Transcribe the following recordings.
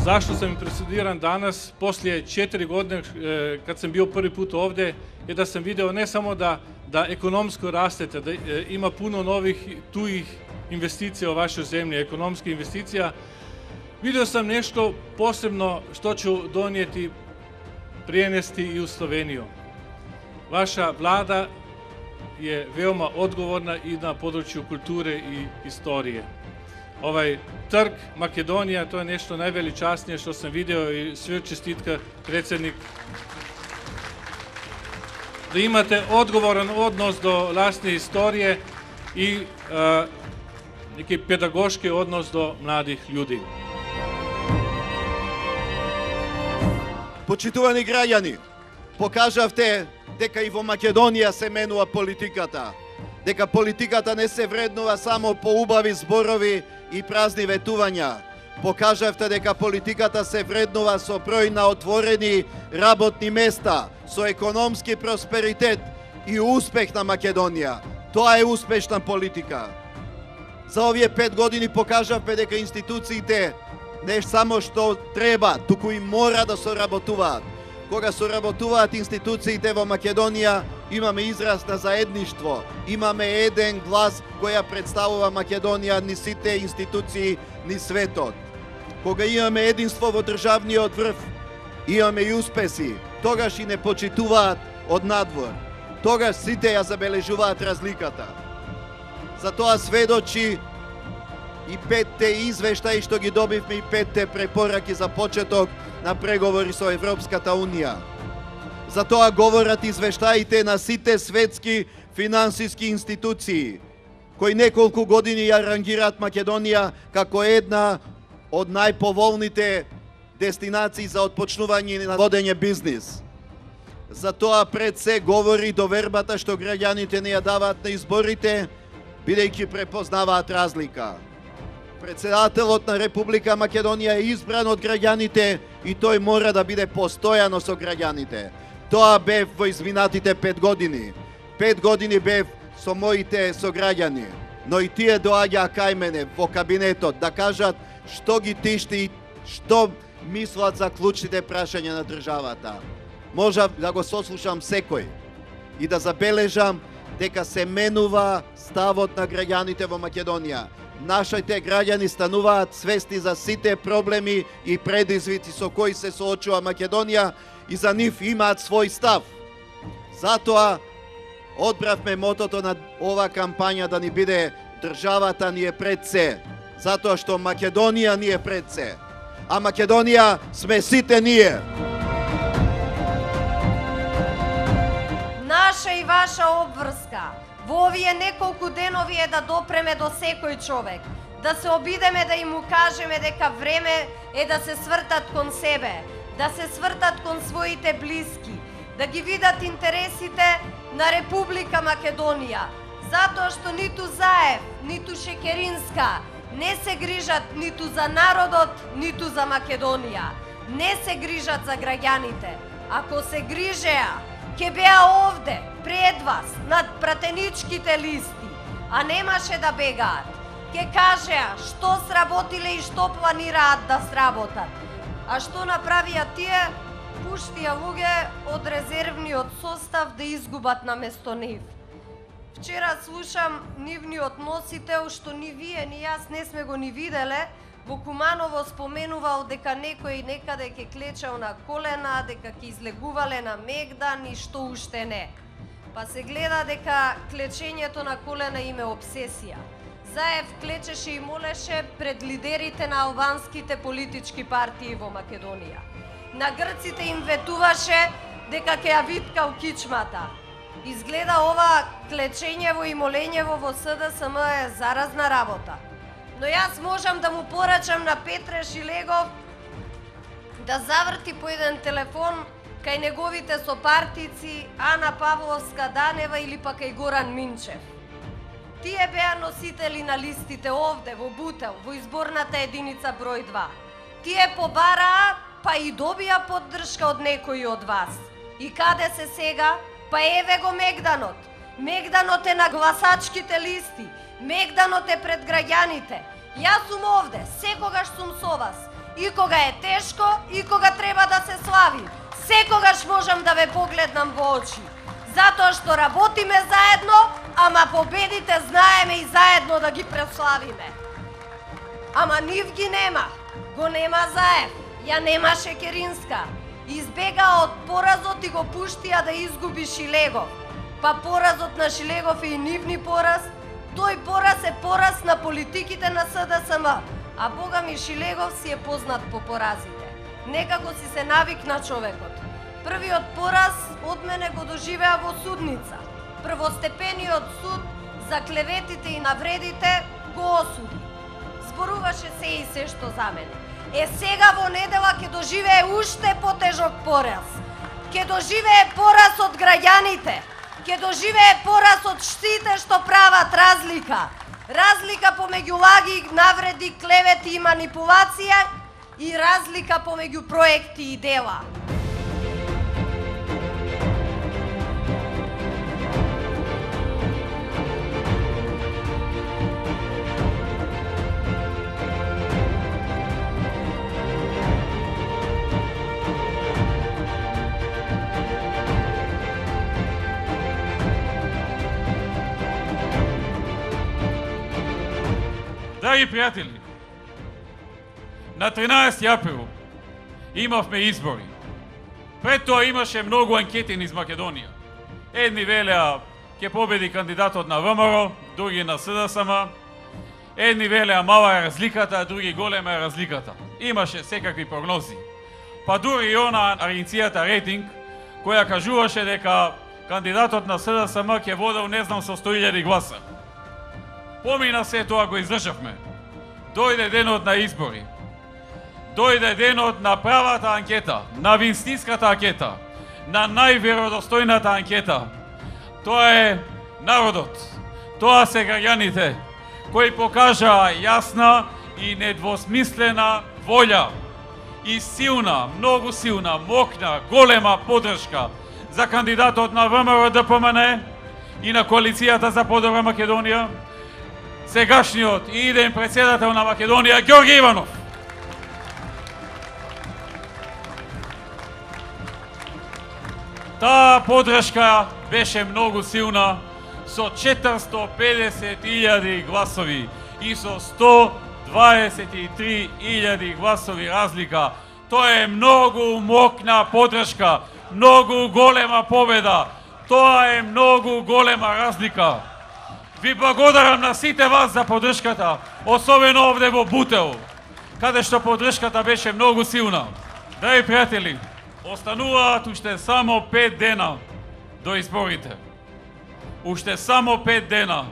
Zašto sam impresioniran danas, poslije 4 godine kad sam bio prvi put ovdje, je da sam video ne samo da ekonomsko rastete, da ima puno novih tujih investicija u vašoj zemlji, ekonomskih investicija. Vidio sam nešto posebno što ću donijeti, prijenesti i u Sloveniju. Vaša vlada je veoma odgovorna i na području kulture i istorije. Ovaj trg Makedonija, to je nešto najveličasnije što sam vidio i sve čestitka predsjednik. Da imate odgovoran odnos do vlastne istorije i neki pedagoški odnos do mladih ljudi. Почитувани граѓани, покажавте дека и во Македонија се менува политиката, дека политиката не се вреднува само по убави зборови и празни ветувања. Покажавте дека политиката се вреднува со број на отворени работни места, со економски просперитет и успех на Македонија. Тоа е успешна политика. За овие 5 години покажавме дека институциите не само што треба, туку и мора да соработуваат. Кога соработуваат институциите во Македонија, имаме израз на заедништво, имаме еден глас која представува Македонија ни сите институции ни светот. Кога имаме единство во државниот врв, имаме и успеси, тогаш и не почитуваат од надвор. Тогаш сите ја забележуваат разликата. Затоа сведочи и 5 извештаи што ги добивме и 5 препораки за почеток на преговори со Европската Унија. Затоа говорат извештаите на сите светски финансиски институции, кои неколку години ја рангираат Македонија како една од најповолните дестинации за отпочнување на водење бизнис. Затоа пред се говори довербата што граѓаните не ја даваат на изборите, бидејќи препознаваат разлика. Председателот на Република Македонија е избран од граѓаните и тој мора да биде постојано со граѓаните. Тоа бев во изминатите 5 години. 5 години бев со моите сограѓани, но и тие доаѓаа кај мене во кабинетот да кажат што ги тишти, што мислат за клучните прашања на државата. Можам да го сослушам секој и да забележам дека се менува ставот на граѓаните во Македонија. Нашите граѓани стануваат свесни за сите проблеми и предизвици со кои се соочува Македонија и за нив имаат свој став. Затоа одбравме мотото на ова кампања да ни биде државата ни е пред се, затоа што Македонија ни е пред се, а Македонија сме сите ние. Наша и ваша обврска во овие неколку денови е да допреме до секој човек, да се обидеме да им кажеме дека време е да се свртат кон себе, да се свртат кон своите блиски, да ги видат интересите на Република Македонија, затоа што ниту Заев, ниту Шекеринска не се грижат ниту за народот, ниту за Македонија, не се грижат за граѓаните. Ако се грижеа, ќе беа овде, пред вас, над пратеничките листи, а немаше да бегаат. Ќе кажеа што сработиле и што планираат да сработат. А што направија тие? Пуштија луѓе од резервниот состав да изгубат наместо нив. Вчера слушам нивниот носител, што ни вие, ни јас не сме го ни виделе, во Куманово споменувал дека некој некаде ќе клечал на колена, дека ќе излегувале на Мегдан и што уште не. Па се гледа дека клечењето на колена им е обсесија. Заев клечеше и молеше пред лидерите на албанските политички партии во Македонија. На грците им ветуваше дека ќе ја виткал кичмата. Изгледа ова клечењево и молењево во СДСМ е заразна работа. Но јас можам да му порачам на Петре Шилегов да заврти по еден телефон кај неговите сопартици Ана Павловска Данева или пак кај Горан Минчев. Тие беа носители на листите овде во Бутел, во изборната единица број 2. Тие побараа, па и добија поддршка од некои од вас. И каде се сега? Па еве го Мегданот. Мегданот е на гласачките листи. Мегданот е пред граѓаните. Јас сум овде, секогаш сум со вас. и кога е тешко, и кога треба да се слави. Секогаш можам да ве погледнам во очи. Затоа што работиме заедно, ама победите знаеме и заедно да ги преславиме. Ама нив ги нема. Го нема Заев, ја нема Шекеринска. Избега од поразот и го пуштија да изгуби Шилегов. Па поразот на Шилегов е и нивни пораз. Тој пораз е пораз на политиките на СДСМ. А Бога ми Шилегов си е познат по поразите. Некако си се навикна човекот. Првиот пораз од мене го доживеа во судница. Првостепениот суд за клеветите и навредите го осуди. Зборуваше се и се што за мене. Сега во недела ќе доживее уште потежок пораз. Ќе доживее пораз од граѓаните. Ќе доживее пораз од штите што прават разлика. Разлика помеѓу лаги, навреди, клевети и манипулација и разлика помеѓу проекти и дела. Драги пријатели, на 13 април имавме избори. Пред тоа имаше многу анкети низ Македонија. Едни велеа ќе победи кандидатот на ВМРО, други на СДСМ. Едни велеа мала е разликата, други голема е разликата. Имаше секакви прогнози. Па дури и она агенцијата Рейтинг, која кажуваше дека кандидатот на СДСМ ќе водел не знам со 100.000 гласа. Помина се тоа, го издржавме. Дојде денот на избори. Дојде денот на правата анкета, на вистинската анкета, на најверодостојната анкета. Тоа е народот. Тоа се граѓаните кои покажаа јасна и недвосмислена волја и силна, многу силна, мокна, голема поддршка за кандидатот на ВМРО ДПМН и на коалицијата за подобра Македонија, сегашниот и иден председател на Македонија Ѓорѓе Иванов. Таа поддршка беше многу силна, со 450.000 гласови и со 123.000 гласови разлика. Тоа е многу мокна поддршка, многу голема победа. Тоа е многу голема разлика. Ви благодарам на сите вас за поддршката, особено овде во Бутел, каде што поддршката беше многу силна. Драги пријатели, остануваат уште само 5 дена до изборите. Уште само 5 дена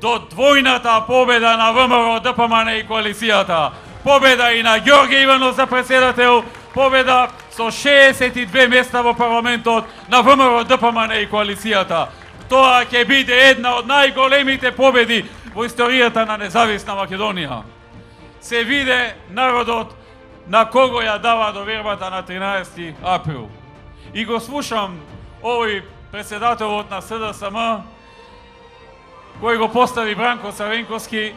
до двојната победа на ВМРО, ДПМН и коалицијата. Победа и на Ѓорѓе Иванов за председател, победа со 62 места во парламентот на ВМРО, ДПМН и коалицијата. Тоа ќе биде една од најголемите победи во историјата на независна Македонија. Се виде народот на кого ја дава довербата на 13 април. И го слушам овој председателот на СДСМ, кој го постави Бранко Црвенковски,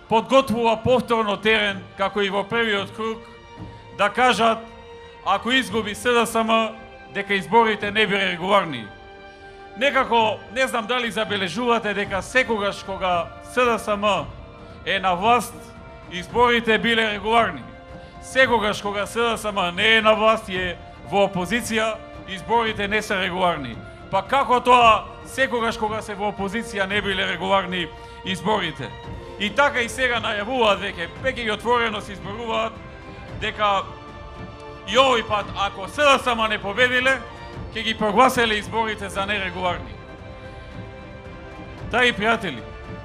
подготвува повторно терен, како и во првиот круг, да кажат, ако изгуби СДСМ, дека изборите не биле регуларни. Некако, не знам дали забележувате дека секогаш кога СДСМ е на власт, изборите биле регуларни. Секогаш кога СДСМ не е на власт и е во опозиција, изборите не се регуларни. Па како тоа, секогаш кога се во опозиција не биле регуларни изборите? И така и сега најавуваат веќе и отворено се изборуваат дека и овој пат, ако СДСМ не победиле, ќе ги прогласеле изборите за нерегуларни. Драги пријатели,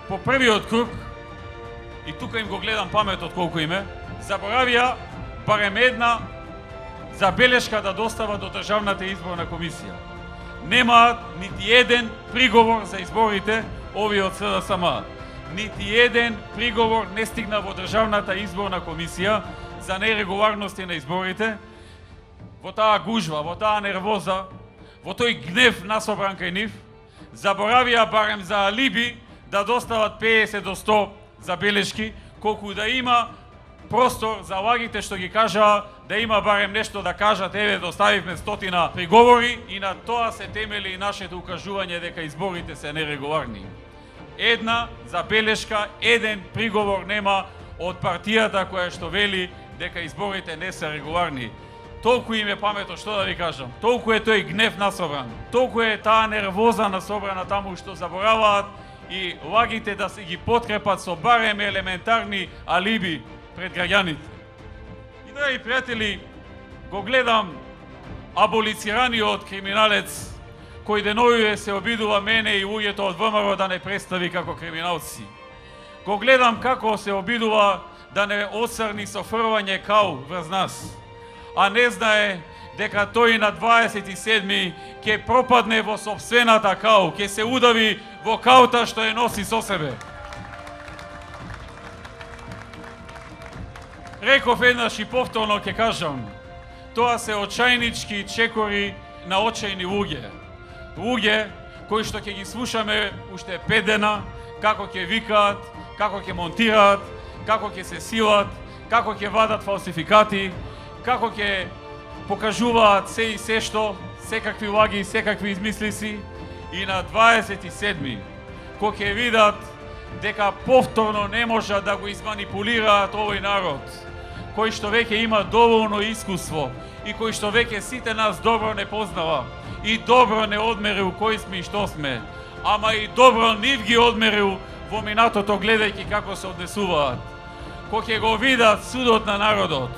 по првиот круг, и тука им го гледам паметот колку име, заборавија барем една забелешка да достава до Државната изборна комисија. Немаат нити еден приговор за изборите овие од СДСМ. Нити еден приговор не стигна во Државната изборна комисија за нерегуларности на изборите. Во таа гужва, во таа нервоза, во тој гнев насобран кај нив, заборавија барем за алиби да достават 50 до 100 забелешки, колку да има простор за лагите што ги кажаа да има барем нешто да кажат, еве доставивме 100 приговори и на тоа се темели и нашето укажување дека изборите се нерегуларни. Една забелешка, еден приговор нема од партијата која што вели дека изборите не се регуларни. Толку им е памето, што да ви кажам, толку е тој гнев насобран, толку е таа нервоза насобрана таму што забораваат и лагите да се ги подкрепат со барем елементарни алиби пред граѓаните. И драги пријатели, го гледам аболицираниот криминалец кој деновиве се обидува мене и луѓето од ВМРО да не представи како криминалци. Го гледам како се обидува да не оцрни со фрвање кау врз нас, а не знае дека тој на 27 ќе пропадне во сопствената кау, ќе се удави во каута што ја носи со себе. Реков еднаш и повторно ќе кажам, тоа се очајнички чекори на очајни луѓе. Луѓе кои што ќе ги слушаме уште 5 дена, како ќе викаат, како ќе монтираат, како ќе се силат, како ќе вадат фалсификати, како ќе покажуваат се и се што, секакви лаги и секакви измислици, и на 27 кој ќе видат дека повторно не можат да го изманипулираат овој народ, кој што веќе има доволно искуство и кој што веќе сите нас добро не познава и добро не одмерил кои сме и што сме, ама и добро нив ги одмерил во минатото гледајќи како се однесуваат. Кој ќе го видат судот на народот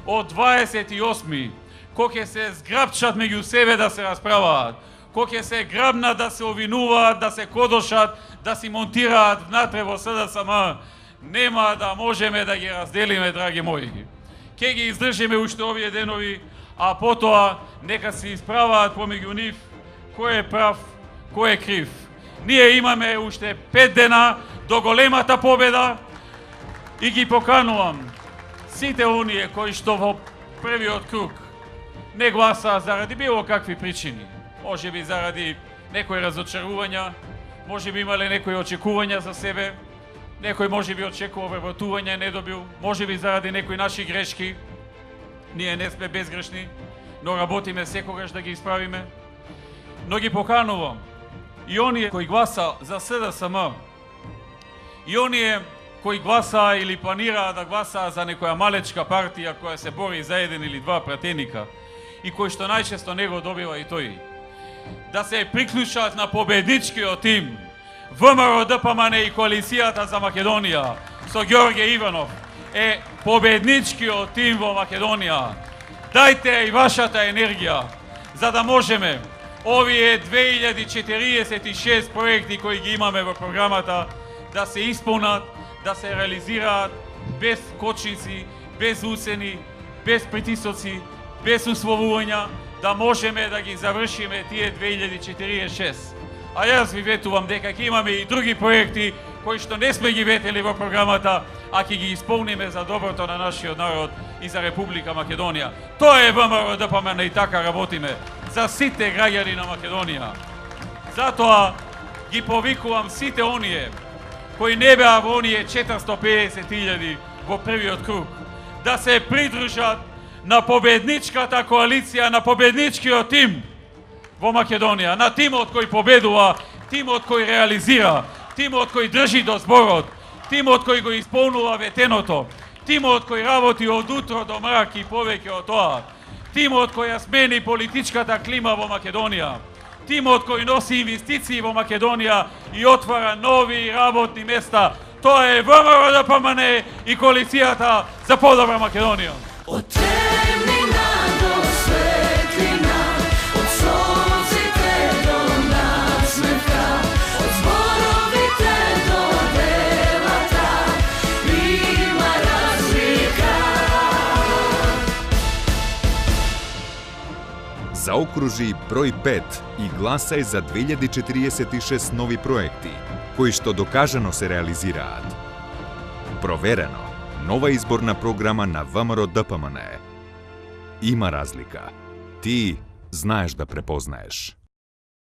од 28, кој ќе се зграбчат меѓу себе да се расправаат, кој ќе се грабнат да се овинуваат, да се кодошат, да си монтираат внатре во СДСМ, нема да можеме да ги разделиме, драги мои. Ке ги издржиме уште овие денови, а потоа нека се исправаат помеѓу нив кој е прав, кој е крив. Ние имаме уште 5 дена до големата победа и ги поканувам сите оние кои што во првиот круг не гласаа заради било какви причини. Може би заради некои разочарувања, може би имале некои очекувања за себе, некој може би очекува вработување, не добил, може би заради некои наши грешки. Ние не сме безгрешни, но работиме секогаш да ги исправиме. Но ги поканувам и оние кои гласа за СДСМ, и оние кои гласаа или планираа да гласаа за некоја малечка партија која се бори за еден или два пратеника и кој што најчесто не го добива и тој, да се приклучат на победничкиот тим ВМРО ДПМН и Коалицијата за Македонија со Ѓорѓе Иванов е победничкиот тим во Македонија. Дајте и вашата енергија за да можеме овие 2046 проекти кои ги имаме во програмата да се исполнат, да се реализираат без кочници, без уцени, без притисоци, без условувања, да можеме да ги завршиме тие 2046. А јас ви ветувам дека ќе имаме и други проекти кои што не сме ги ветели во програмата, а ќе ги исполниме за доброто на нашиот народ и за Република Македонија. Тоа е ВМРО ДПМН и така работиме за сите граѓани на Македонија. Затоа ги повикувам сите оние кои не беа во оние 450.000 во првиот круг да се придружат на победничката коалиција, на победничкиот тим во Македонија, на тимот кој победува, тимот кој реализира, тимот кој држи до зборот, тимот кој го исполнува ветеното, тимот кој работи од утро до мрак и повеќе од тоа, тимот кој ја смени политичката клима во Македонија, тимот кој носи инвестиции во Македонија и отвара нови работни места. Тоа е ВМРО ДПМН и Коалицијата за подобра Македонија. Od temnina do svetlina, od solzite do nasmeha, od zborovite do devata, ima razlika. Заокружи број 5 и гласај за 2046 нови проекти, кои што докажано се реализираат. Проверено. Нова изборна програма на ВМРО ДПМН. Има разлика. Ти знаеш да препознаеш.